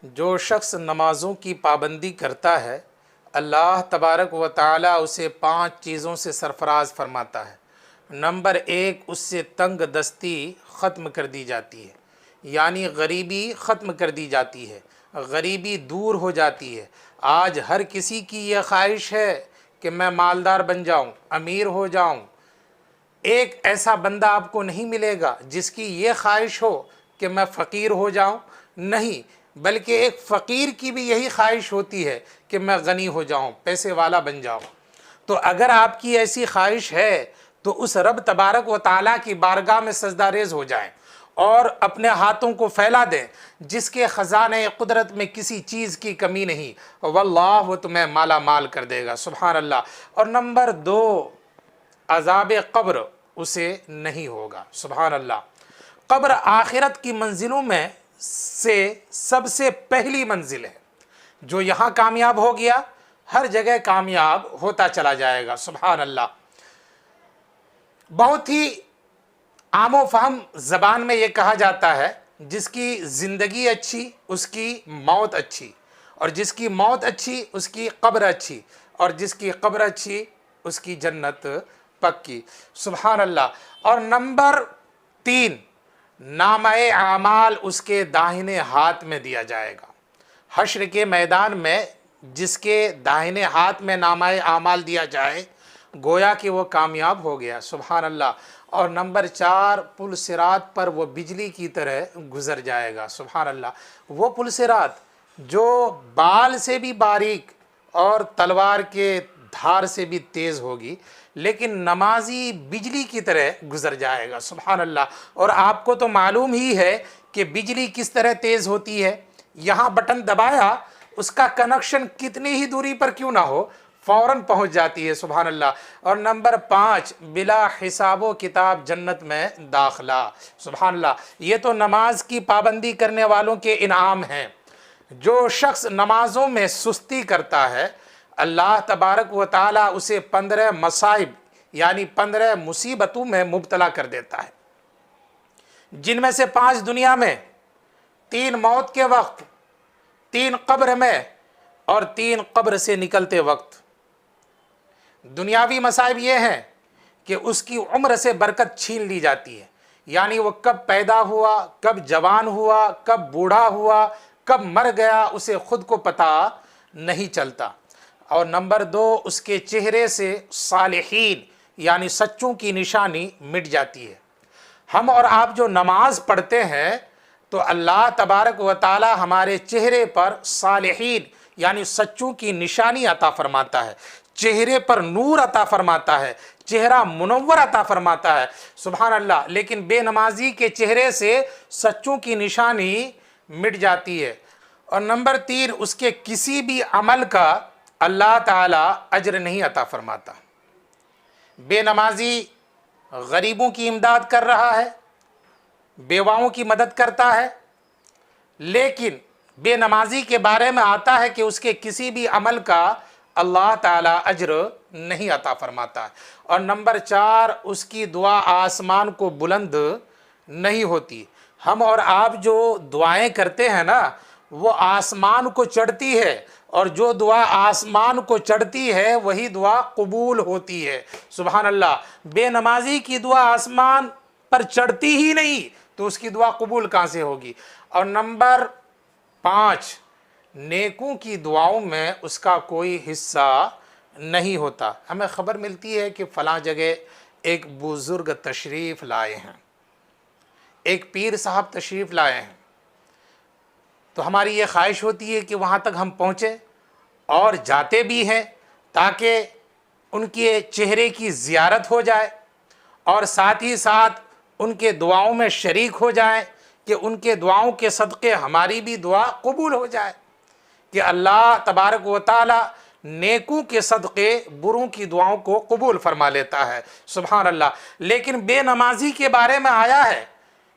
جو شخص نمازوں کی پابندی کرتا ہے اللہ تبارک و تعالی اسے 5 چیزوں سے سرفراز فرماتا ہے۔ نمبر 1، اس سے تنگ دستی ختم کر دی جاتی ہے، یعنی غریبی ختم کر دی جاتی ہے، غریبی دور ہو جاتی ہے۔ آج ہر کسی کی یہ خواہش ہے کہ میں مالدار بن جاؤں، امیر ہو جاؤں۔ ایک ایسا بندہ آپ کو نہیں ملے گا جس کی یہ خواہش ہو کہ میں فقیر ہو جاؤں، نہیں، بلکہ ایک فقیر کی بھی یہی خواہش ہوتی ہے کہ میں غنی ہو جاؤں، پیسے والا بن جاؤں۔ تو اگر آپ کی ایسی خواہش ہے تو اس رب تبارک و تعالیٰ کی بارگاہ میں سجدہ ریز ہو جائیں اور اپنے ہاتھوں کو پھیلا دیں، جس کے خزانہ قدرت میں کسی چیز کی کمی نہیں، واللہ وہ تمہیں مالا مال کر دے گا، سبحان اللہ۔ اور نمبر 2، عذاب قبر اسے نہیں ہوگا، سبحان اللہ۔ قبر آخرت کی منزلوں میں سے سب سے پہلی منزل ہے۔ جو یہاں کامیاب ہو گیا ہر جگہ کامیاب ہوتا چلا جائے گا، سبحان اللہ۔ بہت ہی عام و فہم زبان میں یہ کہا جاتا ہے، جس کی زندگی اچھی اس کی موت اچھی، اور جس کی موت اچھی اس کی قبر اچھی، اور جس کی قبر اچھی اس کی جنت پکی، سبحان اللہ۔ اور نمبر 3، نامہ اعمال اس کے داہنے ہاتھ میں دیا جائے گا۔ حشر کے میدان میں جس کے داہنے ہاتھ میں نامہ اعمال دیا جائے گویا کہ وہ کامیاب ہو گیا، سبحان اللہ۔ اور نمبر 4، پل صراط پر وہ بجلی کی طرح گزر جائے گا، سبحان اللہ۔ وہ پل صراط جو بال سے بھی باریک اور تلوار کے دھار سے بھی تیز ہوگی، لیکن نمازی بجلی کی طرح گزر جائے گا، سبحان اللہ۔ اور آپ کو تو معلوم ہی ہے کہ بجلی کس طرح تیز ہوتی ہے، یہاں بٹن دبایا، اس کا کنکشن کتنی ہی دوری پر کیوں نہ ہو فوراً پہنچ جاتی ہے، سبحان اللہ۔ اور نمبر 5، بلا حساب و کتاب جنت میں داخلہ، سبحان اللہ۔ یہ تو نماز کی پابندی کرنے والوں کے انعام ہیں۔ جو شخص نمازوں میں سستی کرتا ہے اللہ تبارک و تعالیٰ اسے 15 مصائب یعنی 15 مصیبتوں میں مبتلا کر دیتا ہے، جن میں سے 5 دنیا میں، 3 موت کے وقت، 3 قبر میں، اور 3 قبر سے نکلتے وقت۔ دنیاوی مصائب یہ ہیں کہ اس کی عمر سے برکت چھین لی جاتی ہے، یعنی وہ کب پیدا ہوا، کب جوان ہوا، کب بوڑھا ہوا، کب مر گیا، اسے خود کو پتہ نہیں چلتا۔ اور نمبر 2، اس کے چہرے سے صالحین یعنی سچوں کی نشانی مٹ جاتی ہے۔ ہم اور آپ جو نماز پڑھتے ہیں تو اللہ تبارک و تعالی ہمارے چہرے پر صالحین یعنی سچوں کی نشانی عطا فرماتا ہے، چہرے پر نور عطا فرماتا ہے، چہرہ منور عطا فرماتا ہے، سبحان اللہ۔ لیکن بے نمازی کے چہرے سے سچوں کی نشانی مٹ جاتی ہے۔ اور نمبر 3، اس کے کسی بھی عمل کا اللہ تعالیٰ اجر نہیں عطا فرماتا۔ بے نمازی غریبوں کی امداد کر رہا ہے، بیواؤں کی مدد کرتا ہے، لیکن بے نمازی کے بارے میں آتا ہے کہ اس کے کسی بھی عمل کا اللہ تعالیٰ اجر نہیں عطا فرماتا ہے۔ اور نمبر 4، اس کی دعا آسمان کو بلند نہیں ہوتی۔ ہم اور آپ جو دعائیں کرتے ہیں نا وہ آسمان کو چڑھتی ہے، اور جو دعا آسمان کو چڑھتی ہے وہی دعا قبول ہوتی ہے، سبحان اللہ۔ بے نمازی کی دعا آسمان پر چڑھتی ہی نہیں تو اس کی دعا قبول کہاں سے ہوگی۔ اور نمبر 5، نیکوں کی دعاؤں میں اس کا کوئی حصہ نہیں ہوتا۔ ہمیں خبر ملتی ہے کہ فلاں جگہ ایک بزرگ تشریف لائے ہیں، ایک پیر صاحب تشریف لائے ہیں، تو ہماری یہ خواہش ہوتی ہے کہ وہاں تک ہم پہنچیں، اور جاتے بھی ہیں تاکہ ان کے چہرے کی زیارت ہو جائے، اور ساتھ ہی ساتھ ان کے دعاؤں میں شریک ہو جائیں کہ ان کے دعاؤں کے صدقے ہماری بھی دعا قبول ہو جائے، کہ اللہ تبارک و تعالی نیکوں کے صدقے بروں کی دعاؤں کو قبول فرما لیتا ہے، سبحان اللہ۔ لیکن بے نمازی کے بارے میں آیا ہے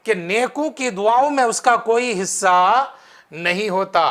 کہ نیکوں کی دعاؤں میں اس کا کوئی حصہ نہیں ہوتا،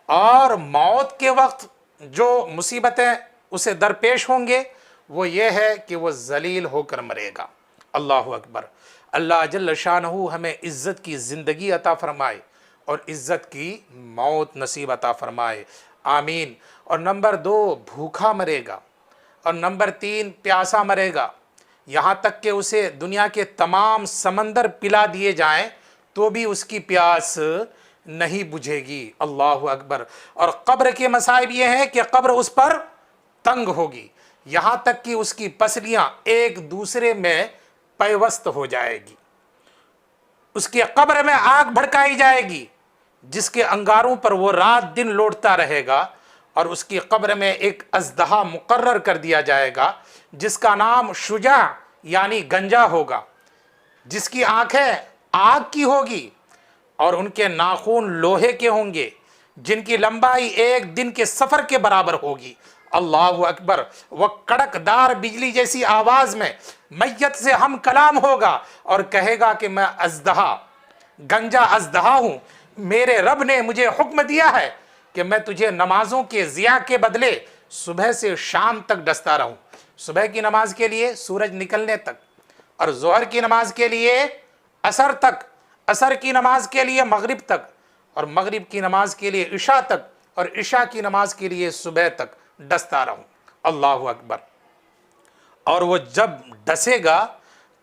اور موت کے وقت جو مصیبتیں اسے درپیش ہوں گے وہ یہ ہے کہ وہ ذلیل ہو کر مرے گا۔ اللہ اکبر۔ اللہ جل شانہ ہمیں عزت کی زندگی عطا فرمائے، اور عزت کی موت نصیب عطا فرمائے، آمین۔ اور نمبر 2 بھوکا مرے گا، اور نمبر 3 پیاسا مرے گا، یہاں تک کہ اسے دنیا کے تمام سمندر پلا دیے جائیں تو بھی اس کی پیاس نہیں بجھے گی، اللہ اکبر۔ اور قبر کے مصائب یہ ہیں کہ قبر اس پر تنگ ہوگی، یہاں تک کہ اس کی پسلیاں ایک دوسرے میں پیوست ہو جائے گی، اس کی قبر میں آگ بھڑکائی جائے گی جس کے انگاروں پر وہ رات دن لوٹتا رہے گا، اور اس کی قبر میں ایک اژدہا مقرر کر دیا جائے گا جس کا نام شجاع یعنی گنجا ہوگا، جس کی آنکھیں آگ کی ہوگی اور ان کے ناخن لوہے کے ہوں گے، جن کی لمبائی ایک دن کے سفر کے برابر ہوگی، اللہ اکبر۔ وہ کڑک دار بجلی جیسی آواز میں میت سے ہم کلام ہوگا اور کہے گا کہ میں اژدہا، گنجا اژدہا ہوں، میرے رب نے مجھے حکم دیا ہے کہ میں تجھے نمازوں کے ضیاء کے بدلے صبح سے شام تک ڈستا رہوں، صبح کی نماز کے لیے سورج نکلنے تک، اور ظہر کی نماز کے لیے عصر تک، عصر کی نماز کے لیے مغرب تک، اور مغرب کی نماز کے لیے عشاء تک، اور عشاء کی نماز کے لیے صبح تک ڈستا رہوں، اللہ اکبر۔ اور وہ جب ڈسے گا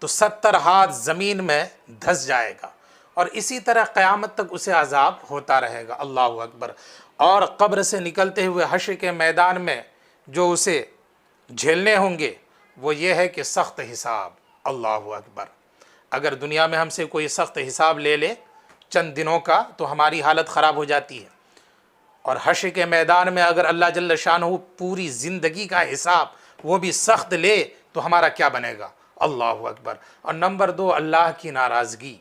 تو 70 ہاتھ زمین میں دھس جائے گا، اور اسی طرح قیامت تک اسے عذاب ہوتا رہے گا، اللہ اکبر۔ اور قبر سے نکلتے ہوئے حشر کے میدان میں جو اسے جھیلنے ہوں گے وہ یہ ہے کہ سخت حساب، اللہ اکبر۔ اگر دنیا میں ہم سے کوئی سخت حساب لے لے چند دنوں کا تو ہماری حالت خراب ہو جاتی ہے، اور حشر کے میدان میں اگر اللہ جل شانہ پوری زندگی کا حساب وہ بھی سخت لے تو ہمارا کیا بنے گا، اللہ اکبر۔ اور نمبر 2 اللہ کی ناراضگی،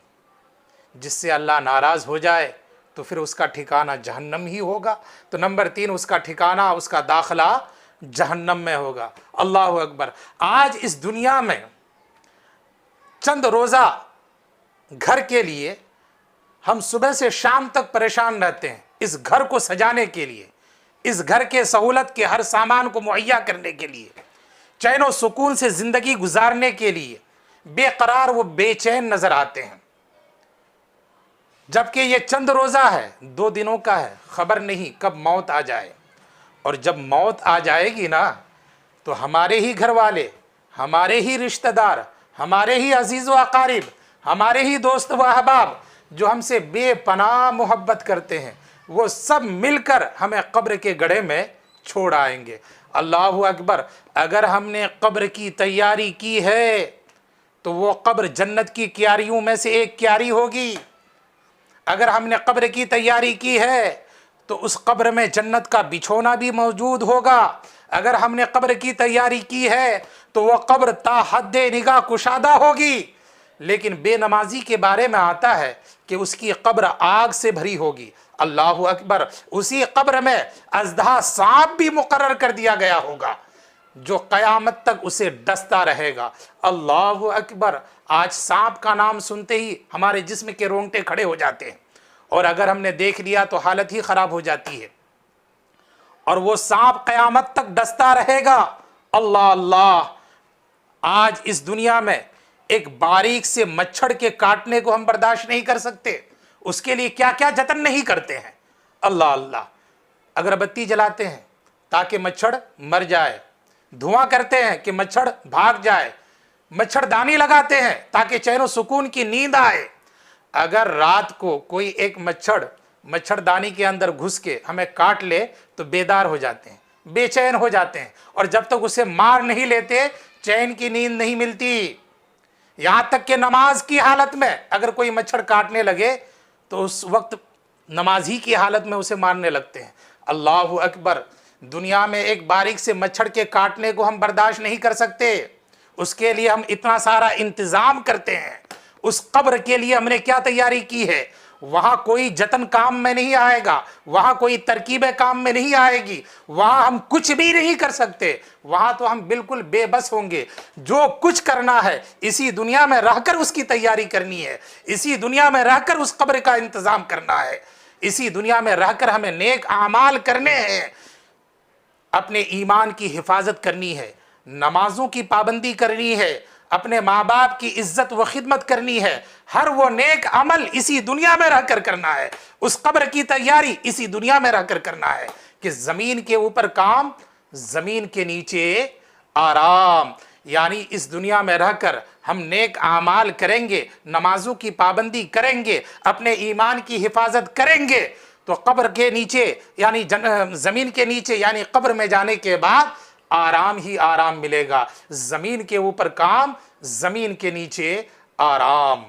جس سے اللہ ناراض ہو جائے تو پھر اس کا ٹھکانہ جہنم ہی ہوگا، تو نمبر 3 اس کا ٹھکانہ، اس کا داخلہ جہنم میں ہوگا، اللہ اکبر۔ آج اس دنیا میں چند روزہ گھر کے لیے ہم صبح سے شام تک پریشان رہتے ہیں، اس گھر کو سجانے کے لیے، اس گھر کے سہولت کے ہر سامان کو مہیا کرنے کے لیے، چین و سکون سے زندگی گزارنے کے لیے بے قرار و بے چین نظر آتے ہیں، جبکہ یہ چند روزہ ہے، 2 دنوں کا ہے، خبر نہیں کب موت آ جائے، اور جب موت آ جائے گی نا تو ہمارے ہی گھر والے، ہمارے ہی رشتہ دار، ہمارے ہی عزیز و اقارب، ہمارے ہی دوست و احباب جو ہم سے بے پناہ محبت کرتے ہیں، وہ سب مل کر ہمیں قبر کے گڑھے میں چھوڑ آئیں گے، اللہ اکبر۔ اگر ہم نے قبر کی تیاری کی ہے تو وہ قبر جنت کی کیاریوں میں سے ایک کیاری ہوگی، اگر ہم نے قبر کی تیاری کی ہے تو اس قبر میں جنت کا بچھونا بھی موجود ہوگا، اگر ہم نے قبر کی تیاری کی ہے تو وہ قبر تا حد نگاہ کشادہ ہوگی، لیکن بے نمازی کے بارے میں آتا ہے کہ اس کی قبر آگ سے بھری ہوگی، اللہ اکبر۔ اسی قبر میں اژدہا سانپ بھی مقرر کر دیا گیا ہوگا جو قیامت تک اسے ڈستا رہے گا، اللہ اکبر۔ آج سانپ کا نام سنتے ہی ہمارے جسم کے رونگٹے کھڑے ہو جاتے ہیں، اور اگر ہم نے دیکھ لیا تو حالت ہی خراب ہو جاتی ہے، اور وہ سانپ قیامت تک ڈستا رہے گا، اللہ اللہ۔ آج اس دنیا میں ایک باریک سے مچھڑ کے کاٹنے کو ہم برداشت نہیں کر سکتے، اس کے لیے کیا کیا جتن نہیں کرتے ہیں، اللہ اللہ۔ اگربتی جلاتے ہیں تاکہ مچھڑ مر جائے، دھواں کرتے ہیں کہ مچھڑ بھاگ جائے، مچھڑ دانی لگاتے ہیں تاکہ چین و سکون کی نیند آئے۔ اگر رات کو کوئی ایک مچھڑ دانی کے اندر گھس کے ہمیں کاٹ لے تو بیدار ہو جاتے ہیں، بے چین ہو جاتے ہیں، اور جب تک اسے مار نہیں لیتے چین کی نیند نہیں ملتی، یہاں تک کہ نماز کی حالت میں اگر کوئی مچھڑ کاٹنے لگے تو اس وقت نماز ہی کی حالت میں اسے مارنے لگتے ہیں، اللہ اکبر۔ دنیا میں ایک باریک سے مچھڑ کے کاٹنے کو ہم برداشت نہیں کر سکتے، اس کے لیے ہم اتنا سارا انتظام کرتے ہیں، اس قبر کے لیے ہم نے کیا تیاری کی ہے، وہاں کوئی جتن کام میں نہیں آئے گا، وہاں کوئی ترکیبیں کام میں نہیں آئے گی، وہاں ہم کچھ بھی نہیں کر سکتے، وہاں تو ہم بالکل بے بس ہوں گے۔ جو کچھ کرنا ہے اسی دنیا میں رہ کر اس کی تیاری کرنی ہے، اسی دنیا میں رہ کر اس قبر کا انتظام کرنا ہے، اسی دنیا میں رہ کر ہمیں نیک اعمال کرنے ہیں، اپنے ایمان کی حفاظت کرنی ہے، نمازوں کی پابندی کرنی ہے، اپنے ماں باپ کی عزت و خدمت کرنی ہے، ہر وہ نیک عمل اسی دنیا میں رہ کر کرنا ہے، اس قبر کی تیاری اسی دنیا میں رہ کر کرنا ہے کہ زمین کے اوپر کام، زمین کے نیچے آرام. یعنی اس دنیا میں رہ کر ہم نیک اعمال کریں گے، نمازوں کی پابندی کریں گے، اپنے ایمان کی حفاظت کریں گے، تو قبر کے نیچے یعنی زمین کے نیچے یعنی قبر میں جانے کے بعد آرام ہی آرام ملے گا. زمین کے اوپر کام، زمین کے نیچے آرام.